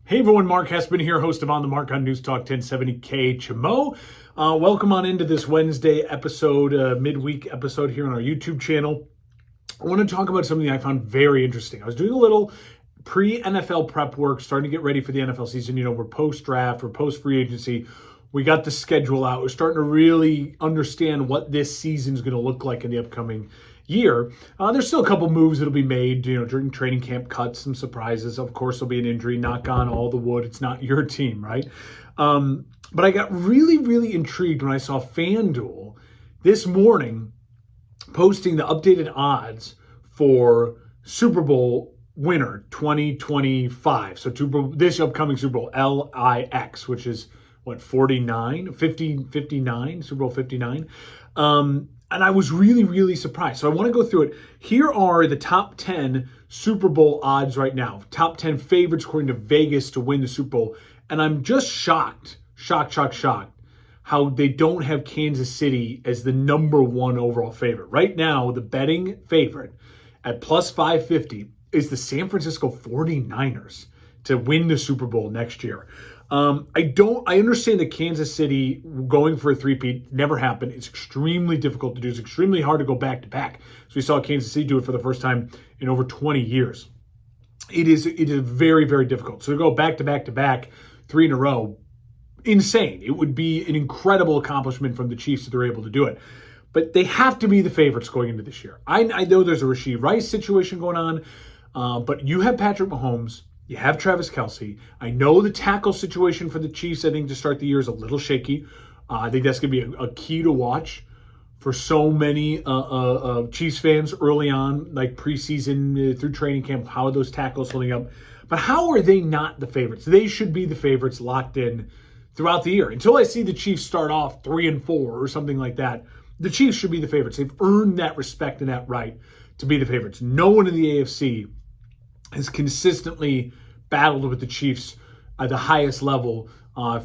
Hey everyone, Mark Hespin here, host of On the Mark on News Talk 1070 KHMO. Welcome on into this Wednesday episode, midweek episode here on our YouTube channel. I want to talk about something I found very interesting. I was doing a little pre-NFL prep work, starting to get ready for the NFL season. You know, we're post-draft, we're post-free agency. We got the schedule out. We're starting to really understand what this season is going to look like in the upcoming year. There's still a couple moves that'll be made, during training camp cuts, some surprises. Of course, there'll be an injury. Knock on all the wood. It's not your team, right? But I got really, really intrigued when I saw FanDuel this morning posting the updated odds for Super Bowl winner 2025. So this upcoming Super Bowl LIX, which is what, 59, Super Bowl 59. And I was really, really surprised. So I want to go through it. Here are the top 10 Super Bowl odds right now. Top 10 favorites according to Vegas to win the Super Bowl. And I'm just shocked, how they don't have Kansas City as the number one overall favorite. Right now, the betting favorite at plus 550 is the San Francisco 49ers to win the Super Bowl next year. I understand that Kansas City going for a three-peat never happened. It's extremely difficult to do. It's extremely hard to go back-to-back. So we saw Kansas City do it for the first time in over 20 years. It is very, very difficult. So to go back-to-back, three in a row, insane. It would be an incredible accomplishment from the Chiefs if they're able to do it. But they have to be the favorites going into this year. I know there's a Rashee Rice situation going on, but you have Patrick Mahomes. You have Travis Kelce. I know the tackle situation for the Chiefs, I think, to start the year is a little shaky. I think that's going to be a key to watch for so many Chiefs fans early on, like preseason through training camp. How are those tackles holding up? But how are they not the favorites? They should be the favorites locked in throughout the year. Until I see the Chiefs start off 3-4 or something like that, the Chiefs should be the favorites. They've earned that respect and that right to be the favorites. No one in the AFC has consistently battled with the Chiefs at the highest level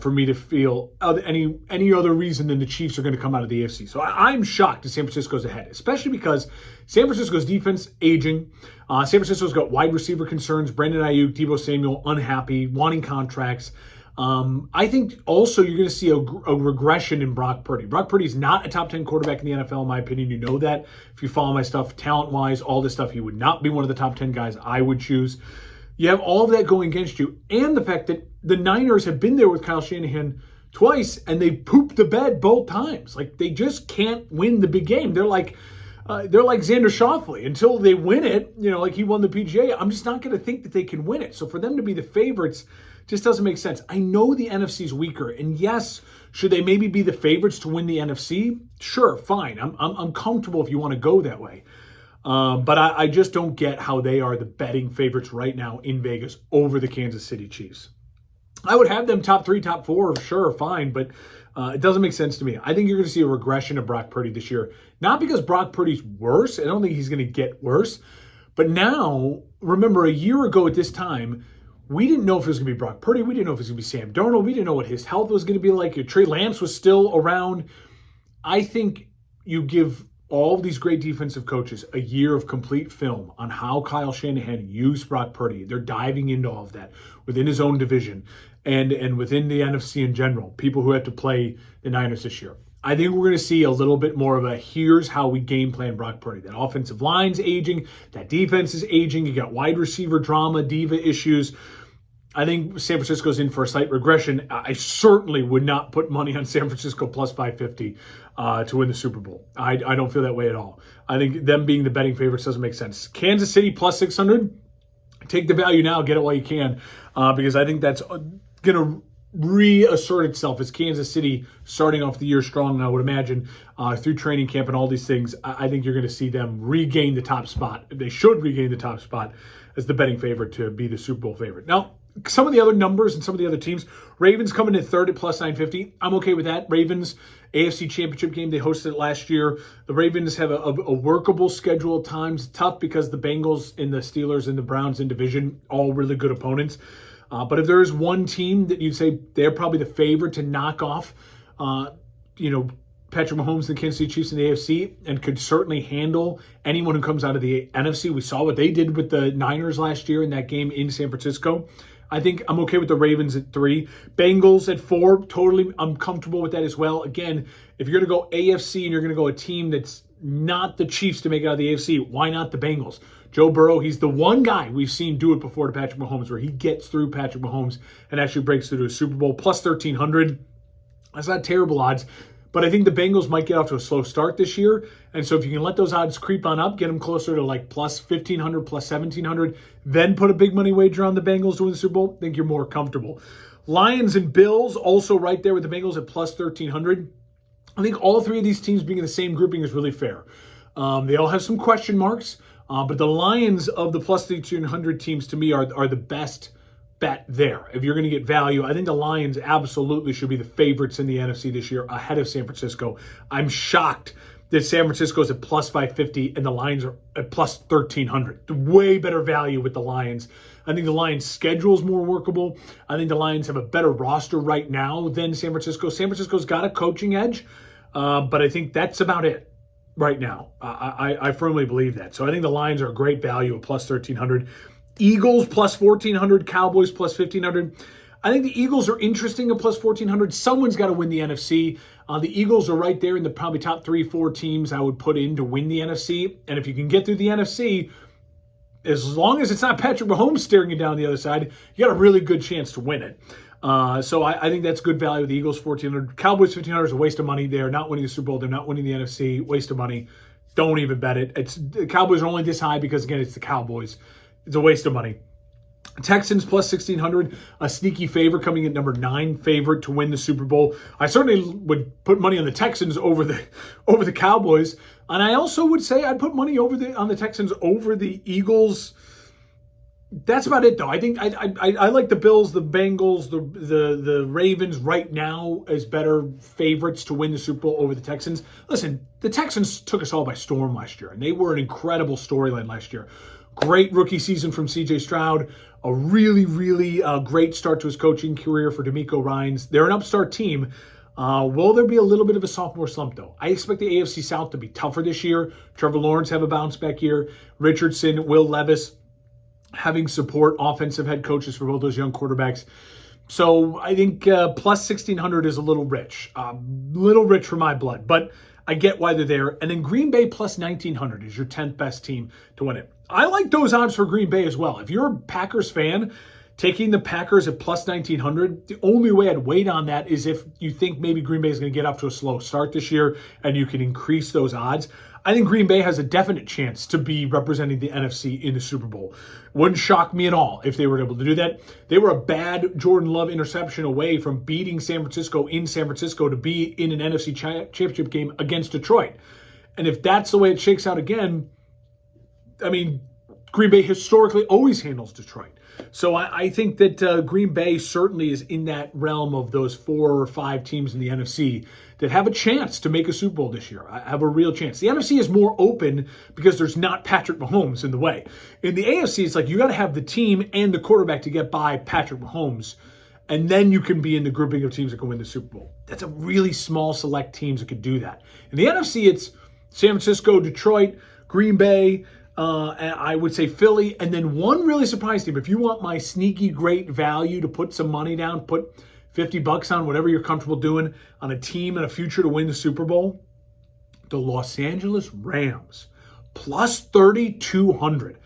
for me to feel any other reason than the Chiefs are going to come out of the AFC. So I'm shocked that San Francisco's ahead, especially because San Francisco's defense aging. San Francisco's got wide receiver concerns. Brandon Ayuk, Deebo Samuel, unhappy, wanting contracts. I think also you're going to see a regression in Brock Purdy. Brock Purdy is not a top 10 quarterback in the NFL, in my opinion. You know that. If you follow my stuff, talent-wise, all this stuff, he would not be one of the top 10 guys I would choose. You have all of that going against you, and the fact that the Niners have been there with Kyle Shanahan twice, and they pooped the bed both times. Like, they just can't win the big game. They're like Xander Schauffele. Until they win it, like he won the PGA, I'm just not going to think that they can win it. So for them to be the favorites just doesn't make sense. I know the NFC's weaker, and yes, should they maybe be the favorites to win the NFC? Sure, fine. I'm comfortable if you want to go that way. But I just don't get how they are the betting favorites right now in Vegas over the Kansas City Chiefs. I would have them top 3, top 4, sure, fine, but it doesn't make sense to me. I think you're going to see a regression of Brock Purdy this year. Not because Brock Purdy's worse. I don't think he's going to get worse. But now, remember, a year ago at this time, we didn't know if it was going to be Brock Purdy. We didn't know if it was going to be Sam Darnold. We didn't know what his health was going to be like. Trey Lance was still around. I think you give all of these great defensive coaches a year of complete film on how Kyle Shanahan used Brock Purdy. They're diving into all of that within his own division and within the NFC in general, people who have to play the Niners this year. I think we're going to see a little bit more of a here's how we game plan Brock Purdy. That offensive line's aging. That defense is aging. You got wide receiver drama, diva issues. I think San Francisco's in for a slight regression. I certainly would not put money on San Francisco plus 550 to win the Super Bowl. I don't feel that way at all. I think them being the betting favorites doesn't make sense. Kansas City plus 600. Take the value now, get it while you can, because I think that's going to reassert itself as Kansas City starting off the year strong, I would imagine, through training camp and all these things. I think you're going to see them regain the top spot. They should regain the top spot as the betting favorite to be the Super Bowl favorite. Now, some of the other numbers and some of the other teams, Ravens coming in third at plus 950. I'm okay with that. Ravens, AFC Championship game, they hosted it last year. The Ravens have a workable schedule at times. Tough because the Bengals and the Steelers and the Browns in division, all really good opponents. But if there is one team that you'd say they're probably the favorite to knock off, Patrick Mahomes and the Kansas City Chiefs in the AFC and could certainly handle anyone who comes out of the NFC. We saw what they did with the Niners last year in that game in San Francisco. I think I'm okay with the Ravens at 3. Bengals at 4, totally I'm comfortable with that as well. Again, if you're going to go AFC and you're going to go a team that's not the Chiefs to make it out of the AFC, why not the Bengals? Joe Burrow, he's the one guy we've seen do it before to Patrick Mahomes, where he gets through Patrick Mahomes and actually breaks through to a Super Bowl. Plus 1,300. That's not terrible odds. But I think the Bengals might get off to a slow start this year. And so if you can let those odds creep on up, get them closer to like plus 1,500, plus 1,700, then put a big money wager on the Bengals to win the Super Bowl, I think you're more comfortable. Lions and Bills also right there with the Bengals at plus 1,300. I think all three of these teams being in the same grouping is really fair. They all have some question marks, but the Lions of the plus 1,300 teams to me are the best bet there. If you're going to get value, I think the Lions absolutely should be the favorites in the NFC this year ahead of San Francisco. I'm shocked that San Francisco is at plus 550 and the Lions are at plus 1,300. Way better value with the Lions. I think the Lions' schedule is more workable. I think the Lions have a better roster right now than San Francisco. San Francisco's got a coaching edge, but I think that's about it right now. I firmly believe that. So I think the Lions are a great value at plus 1,300. Eagles plus 1,400, Cowboys plus 1,500. I think the Eagles are interesting at plus 1,400. Someone's got to win the NFC. The Eagles are right there in the probably top 3-4 teams I would put in to win the NFC. And if you can get through the NFC, as long as it's not Patrick Mahomes staring you down the other side, you got a really good chance to win it. So I think that's good value. The Eagles 1,400. Cowboys 1,500 is a waste of money. They're not winning the Super Bowl. They're not winning the NFC. Waste of money. Don't even bet it. The Cowboys are only this high because, again, it's the Cowboys. It's a waste of money. Texans plus 1,600, a sneaky favorite coming at number 9 favorite to win the Super Bowl. I certainly would put money on the Texans over the Cowboys, and I also would say I'd put money on the Texans over the Eagles. That's about it, though. I think I like the Bills, the Bengals, the Ravens right now as better favorites to win the Super Bowl over the Texans. Listen, the Texans took us all by storm last year, and they were an incredible storyline last year. Great rookie season from C.J. Stroud. A really, really great start to his coaching career for D'Amico Ryans. They're an upstart team. Will there be a little bit of a sophomore slump, though? I expect the AFC South to be tougher this year. Trevor Lawrence have a bounce-back year. Richardson, Will Levis having support offensive head coaches for both those young quarterbacks. So I think plus 1,600 is a little rich. Little rich for my blood, but I get why they're there. And then Green Bay plus 1,900 is your 10th best team to win it. I like those odds for Green Bay as well. If you're a Packers fan, taking the Packers at plus 1,900, the only way I'd wait on that is if you think maybe Green Bay is going to get off to a slow start this year and you can increase those odds. I think Green Bay has a definite chance to be representing the NFC in the Super Bowl. Wouldn't shock me at all if they were able to do that. They were a bad Jordan Love interception away from beating San Francisco in San Francisco to be in an NFC championship game against Detroit. And if that's the way it shakes out again, I mean, Green Bay historically always handles Detroit. So I think that Green Bay certainly is in that realm of those 4 or 5 teams in the NFC that have a chance to make a Super Bowl this year. I have a real chance. The NFC is more open because there's not Patrick Mahomes in the way. In the AFC, it's like you got to have the team and the quarterback to get by Patrick Mahomes, and then you can be in the grouping of teams that can win the Super Bowl. That's a really small select teams that could do that. In the NFC, it's San Francisco, Detroit, Green Bay, and I would say Philly, and then one really surprise team. If you want my sneaky great value to put some money down, put $50 on whatever you're comfortable doing on a team and a future to win the Super Bowl, the Los Angeles Rams, plus 3,200.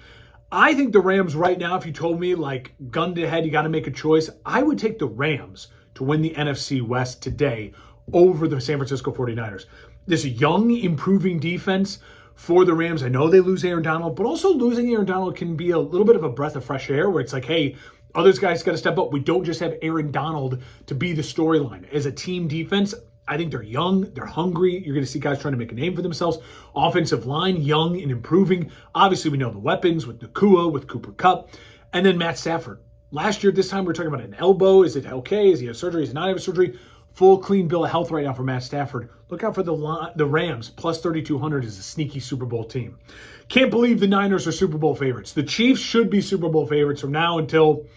I think the Rams right now, if you told me like gun to head, you got to make a choice, I would take the Rams to win the NFC West today over the San Francisco 49ers. This young, improving defense for the Rams. I know they lose Aaron Donald, but also losing Aaron Donald can be a little bit of a breath of fresh air where it's like, hey, others guys got to step up. We don't just have Aaron Donald to be the storyline. As a team defense, I think they're young, they're hungry. You're going to see guys trying to make a name for themselves. Offensive line, young and improving. Obviously, we know the weapons with Nakua, with Cooper Kupp, and then Matt Stafford. Last year, this time, we were talking about an elbow. Is it okay? Is he have surgery? Is he not have surgery? Full clean bill of health right now for Matt Stafford. Look out for the Rams. Plus 3,200 is a sneaky Super Bowl team. Can't believe the Niners are Super Bowl favorites. The Chiefs should be Super Bowl favorites from now until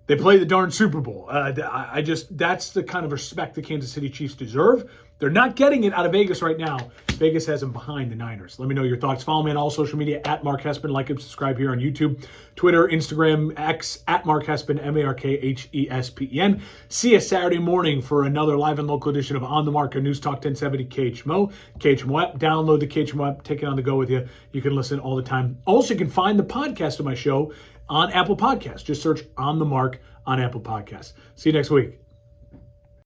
they play the darn Super Bowl. That's the kind of respect the Kansas City Chiefs deserve. They're not getting it out of Vegas right now. Vegas has them behind the Niners. Let me know your thoughts. Follow me on all social media at Mark Hespin. Like and subscribe here on YouTube, Twitter, Instagram, X at Mark Hespin, MarkHespen. See you Saturday morning for another live and local edition of On the Mark on News Talk 1070 KHMO. KHMO app. Download the KHMO app. Take it on the go with you. You can listen all the time. Also, you can find the podcast of my show on Apple Podcasts. Just search On the Mark on Apple Podcasts. See you next week.